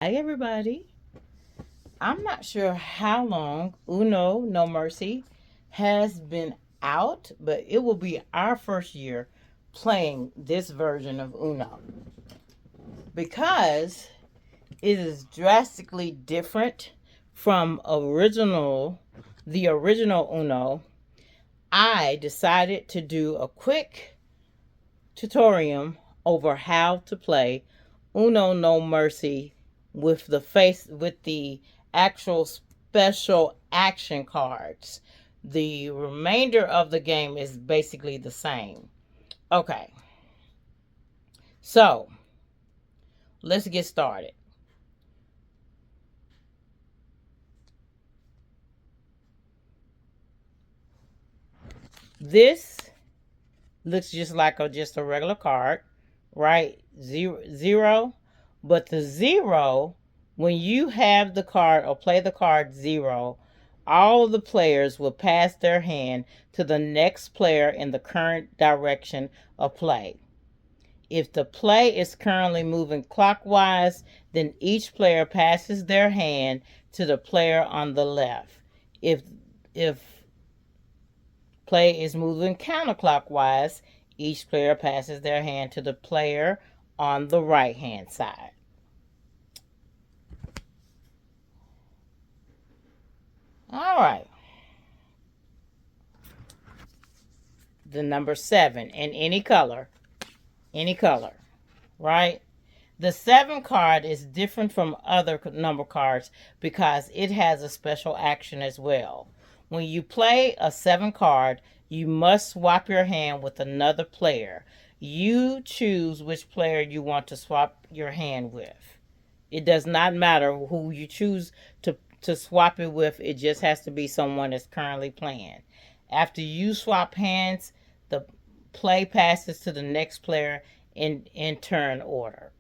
Hi, everybody. I'm not sure how long Uno No Mercy has been out, but it will be our first year playing this version of Uno because it is drastically different from the original Uno. I decided to do a quick tutorial over how to play Uno No Mercy with the actual special action cards. The remainder of the game is basically the same. Okay, so let's get started. This looks just like just a regular card, right? Zero, but the zero, when you have the card or play the card zero, all of the players will pass their hand to the next player in the current direction of play. If the play is currently moving clockwise, then each player passes their hand to the player on the left. If play is moving counterclockwise, each player passes their hand to the player on the right hand side. All right. The number 7 in any color, right? The 7 card is different from other number cards because it has a special action as well. When you play a 7 card, you must swap your hand with another player. You choose which player you want to swap your hand with. It does not matter who you choose to swap it with, it just has to be someone that's currently playing. After you swap hands, the play passes to the next player in turn order.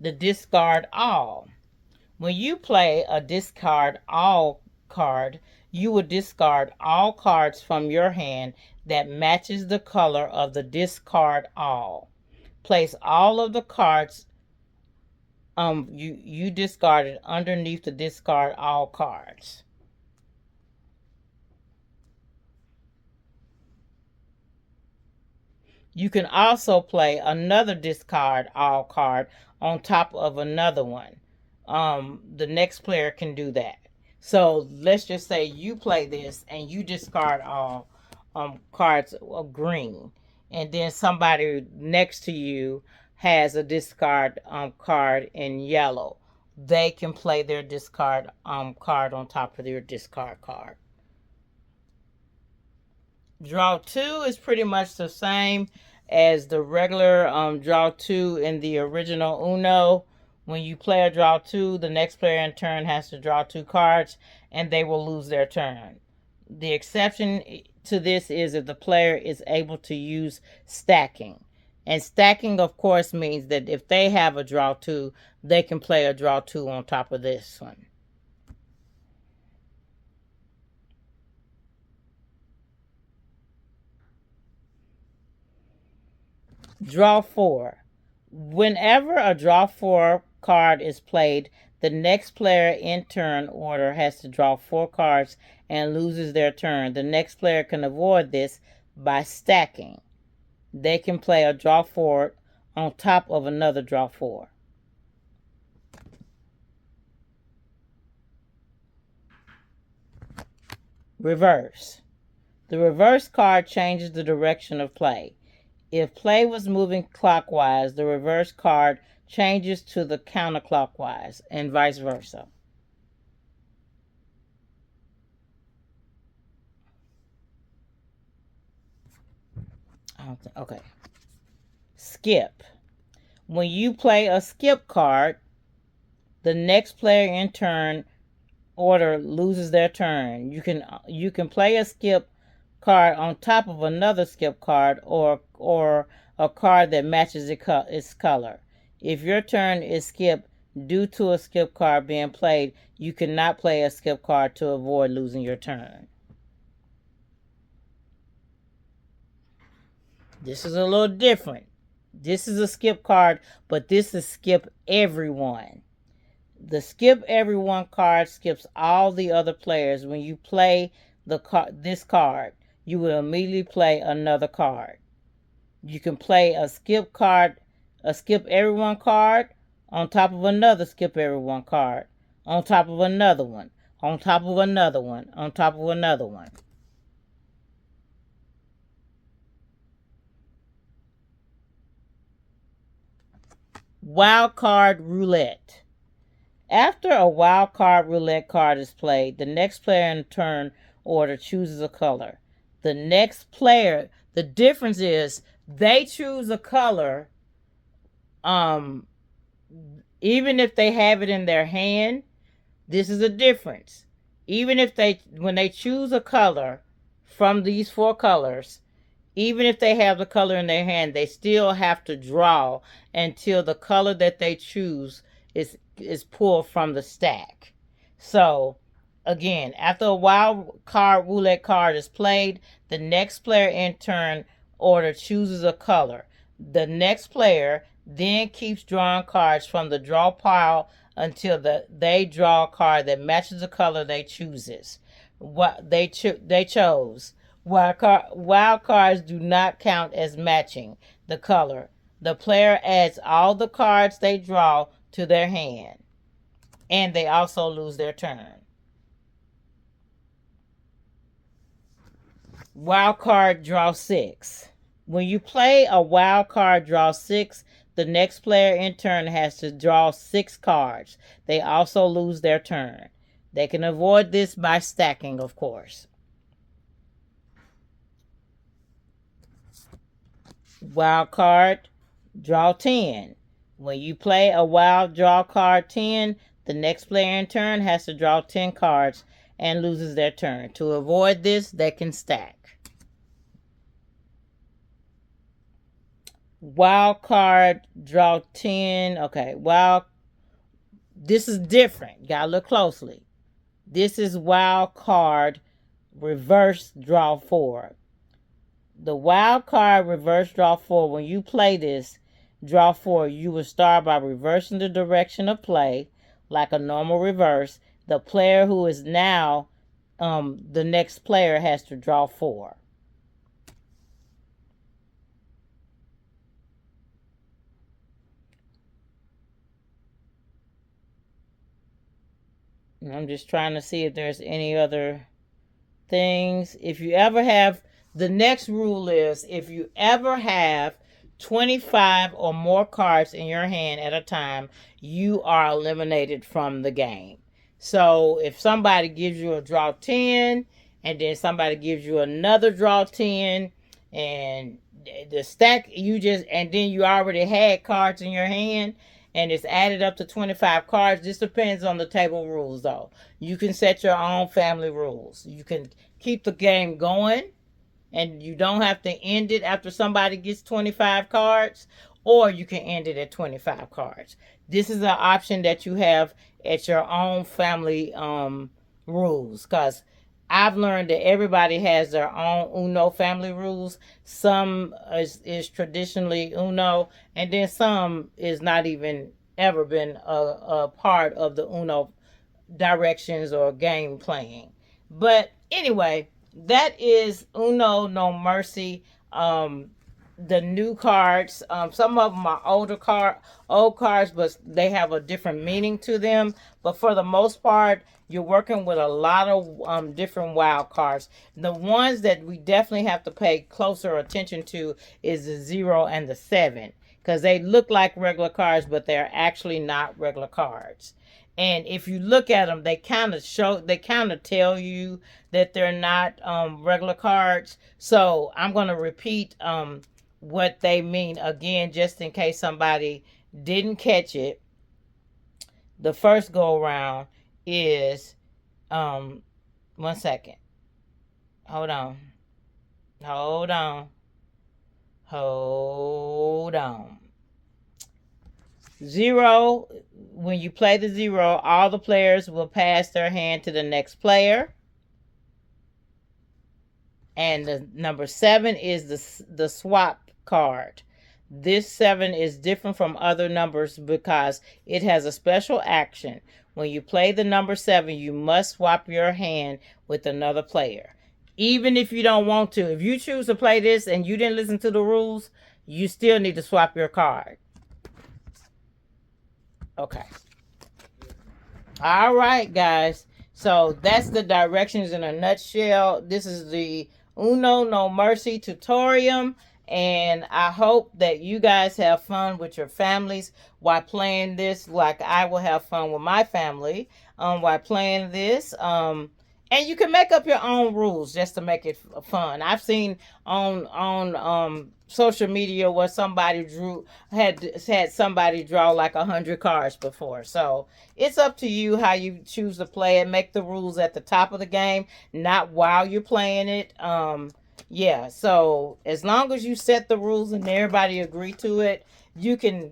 The discard all. When you play a discard all card, you will discard all cards from your hand that matches the color of the discard all. Place all of the cards you discarded underneath the discard all cards. You can also play another discard all card on top of another one. The next player can do that. So let's just say you play this and you discard all cards of green, and then somebody next to you has a discard card in yellow. They can play their discard card on top of their discard card. Draw 2 is pretty much the same as the regular draw 2 in the original Uno. When you play a draw 2, the next player in turn has to draw 2 cards and they will lose their turn. The exception to this is if the player is able to use stacking. And stacking, of course, means that if they have a draw 2, they can play a draw 2 on top of this one. Draw 4. Whenever a draw 4 card is played, the next player in turn order has to draw 4 cards and loses their turn. The next player can avoid this by stacking. They can play a draw 4 on top of another draw 4. Reverse. The reverse card changes the direction of play. If play was moving clockwise, the reverse card changes to the counterclockwise and vice versa. Okay. Skip. When you play a skip card, the next player in turn order loses their turn. You can play a skip card on top of another skip card or a card that matches its color. If your turn is skipped due to a skip card being played, you cannot play a skip card to avoid losing your turn. This is a little different. This is a skip card, but this is skip everyone. The skip everyone card skips all the other players. When you play this card, you will immediately play another card. You can play a skip everyone card on top of another skip everyone card, on top of another one, on top of another one, on top of another one. Wild card roulette. After a wild card roulette card is played, the next player in turn order chooses a color. The next player, the difference is they choose a color even if they have it in their hand. This is a difference. Even if when they choose a color from these 4 colors, even if they have the color in their hand, they still have to draw until the color that they choose is pulled from the stack. So, again, after a wild card roulette card is played, the next player in turn order chooses a color. The next player then keeps drawing cards from the draw pile until they draw a card that matches the color they chooses. What they chose. Wild cards do not count as matching the color. The player adds all the cards they draw to their hand, and they also lose their turn. Wild card draw 6. When you play a wild card draw 6, the next player in turn has to draw 6 cards. They also lose their turn. They can avoid this by stacking, of course. Wild card draw 10. When you play a wild draw card 10, the next player in turn has to draw 10 cards and loses their turn. To avoid this, they can stack. Wild card draw 10. Okay, this is different. You gotta look closely. This is wild card reverse draw 4. The wild card reverse draw 4, when you play this draw 4, you will start by reversing the direction of play like a normal reverse. The player who is now the next player has to draw 4. And I'm just trying to see if there's any other things. If you ever have, the next rule is if you ever have 25 or more cards in your hand at a time, you are eliminated from the game. So if somebody gives you a draw 10 and then somebody gives you another draw 10 and the stack and then you already had cards in your hand and it's added up to 25 cards. This depends on the table rules though. You can set your own family rules. You can keep the game going and you don't have to end it after somebody gets 25 cards, or you can end it at 25 cards. This is an option that you have at your own family rules, because I've learned that everybody has their own Uno family rules. Some is traditionally Uno, and then some is not even ever been a part of the Uno directions or game playing. But anyway, that is Uno No Mercy. The new cards, some of them are old cards, but they have a different meaning to them. But for the most part, you're working with a lot of different wild cards. The ones that we definitely have to pay closer attention to is the 0 and the 7, because they look like regular cards, but they're actually not regular cards. And if you look at them, they kind of tell you that they're not regular cards. So I'm going to repeat what they mean again, just in case somebody didn't catch it. The first go around is 1 second. Hold on. 0, when you play the 0, all the players will pass their hand to the next player. And the number 7 is the swap card. This 7 is different from other numbers because it has a special action. When you play the number 7, you must swap your hand with another player. Even if you don't want to, if you choose to play this and you didn't listen to the rules, you still need to swap your card. Okay. All right, guys. So that's the directions in a nutshell. This is the Uno No Mercy tutorial. And I hope that you guys have fun with your families while playing this, like I will have fun with my family while playing this. And you can make up your own rules just to make it fun. I've seen on social media where somebody had somebody draw like 100 cards before. So it's up to you how you choose to play it. Make the rules at the top of the game, not while you're playing it. Yeah, so as long as you set the rules and everybody agree to it, you can,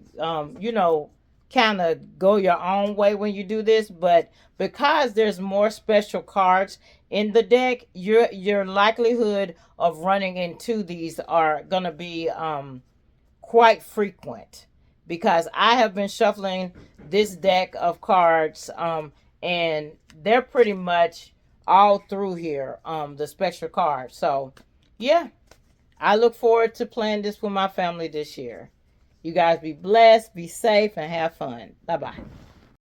kind of go your own way when you do this. But because there's more special cards in the deck, your likelihood of running into these are gonna be quite frequent. Because I have been shuffling this deck of cards, and they're pretty much all through here, the special cards. So yeah, I look forward to playing this with my family this year. You guys be blessed, be safe, and have fun. Bye-bye.